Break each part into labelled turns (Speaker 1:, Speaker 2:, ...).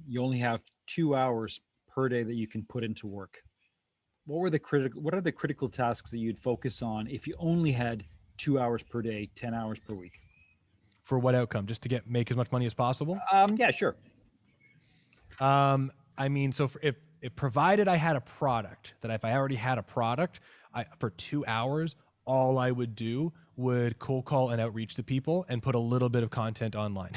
Speaker 1: you only have 2 hours per day that you can put into work. What are the critical tasks that you'd focus on if you only had 2 hours per day, 10 hours per week?
Speaker 2: For what outcome? Just to make as much money as possible?
Speaker 1: Yeah, sure.
Speaker 2: I mean, so if provided I had a product, that if I already had a product, for 2 hours, all I would do would cold call and outreach to people and put a little bit of content online.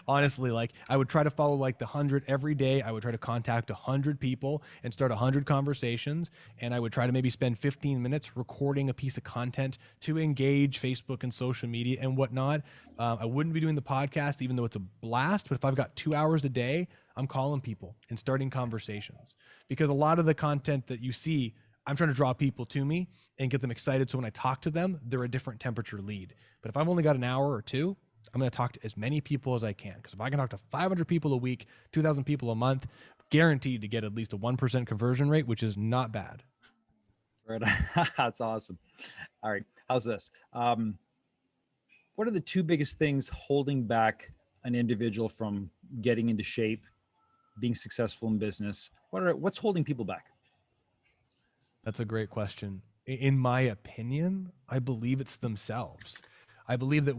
Speaker 2: Honestly, like I would try to follow like the 100 every day. I would try to contact 100 people and start 100 conversations. And I would try to maybe spend 15 minutes recording a piece of content to engage Facebook and social media and whatnot. I wouldn't be doing the podcast, even though it's a blast. But if I've got 2 hours a day, I'm calling people and starting conversations, because a lot of the content that you see, I'm trying to draw people to me and get them excited. So when I talk to them, they're a different temperature lead. But if I've only got an hour or two, I'm going to talk to as many people as I can. Because if I can talk to 500 people a week, 2,000 people a month, guaranteed to get at least a 1% conversion rate, which is not bad.
Speaker 1: Right. That's awesome. All right. How's this? What are the two biggest things holding back an individual from getting into shape, being successful in business? What's holding people back?
Speaker 2: That's a great question. In my opinion, I believe it's themselves. I believe that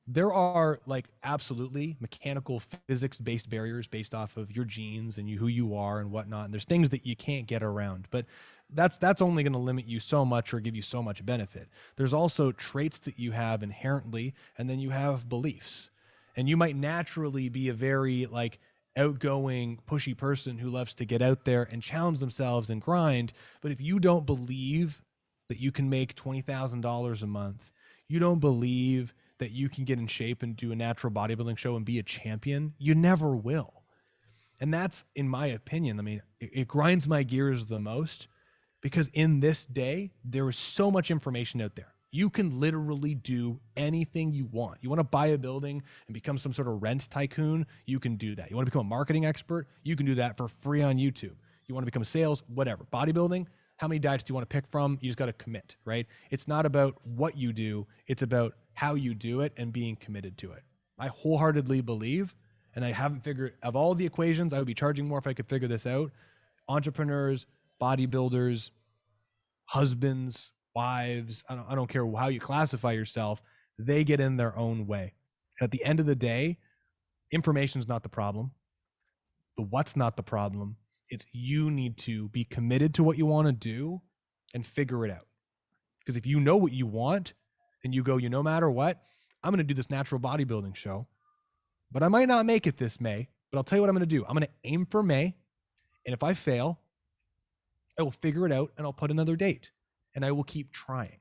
Speaker 2: there are like absolutely mechanical physics based barriers based off of your genes and who you are and whatnot. And there's things that you can't get around, but that's only going to limit you so much or give you so much benefit. There's also traits that you have inherently, and then you have beliefs. And you might naturally be a very like outgoing, pushy person who loves to get out there and challenge themselves and grind. But if you don't believe that you can make $20,000 a month, you don't believe that you can get in shape and do a natural bodybuilding show and be a champion, you never will. And that's, in my opinion, I mean, it grinds my gears the most, because in this day, there is so much information out there. You can literally do anything you want. You want to buy a building and become some sort of rent tycoon, you can do that. You want to become a marketing expert, you can do that for free on YouTube. You want to become a sales, whatever. Bodybuilding, how many diets do you want to pick from? You just got to commit, right? It's not about what you do, it's about how you do it and being committed to it. I wholeheartedly believe, and I haven't figured, of all the equations, I would be charging more if I could figure this out. Entrepreneurs, bodybuilders, husbands, wives, I don't care how you classify yourself, they get in their own way. And at the end of the day, information is not the problem. The what's not the problem. It's you need to be committed to what you want to do and figure it out. Because if you know what you want and you go, no matter what, I'm going to do this natural bodybuilding show, but I might not make it this May, but I'll tell you what I'm going to do. I'm going to aim for May. And if I fail, I will figure it out and I'll put another date and I will keep trying.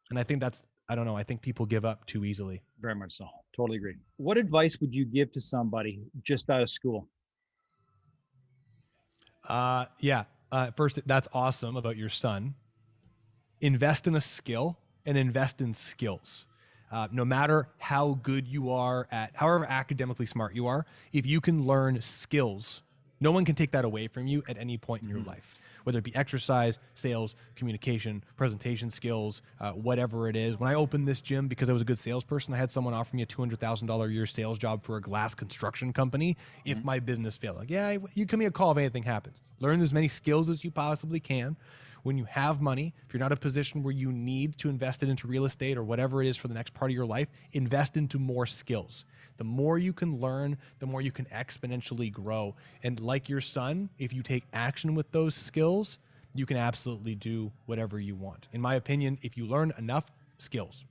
Speaker 2: And I think I don't know, I think people give up too easily.
Speaker 1: Very much so. Totally agree. What advice would you give to somebody just out of school?
Speaker 2: First, that's awesome about your son. Invest in a skill and invest in skills. No matter how good you are at, however academically smart you are, if you can learn skills, no one can take that away from you at any point in your life, whether it be exercise, sales, communication, presentation skills, whatever it is. When I opened this gym, because I was a good salesperson, I had someone offer me a $200,000 a year sales job for a glass construction company if my business failed. Like, yeah, you give me a call if anything happens. Learn as many skills as you possibly can. When you have money, if you're not in a position where you need to invest it into real estate or whatever it is for the next part of your life, invest into more skills. The more you can learn, the more you can exponentially grow. And like your son, if you take action with those skills, you can absolutely do whatever you want. In my opinion, if you learn enough skills.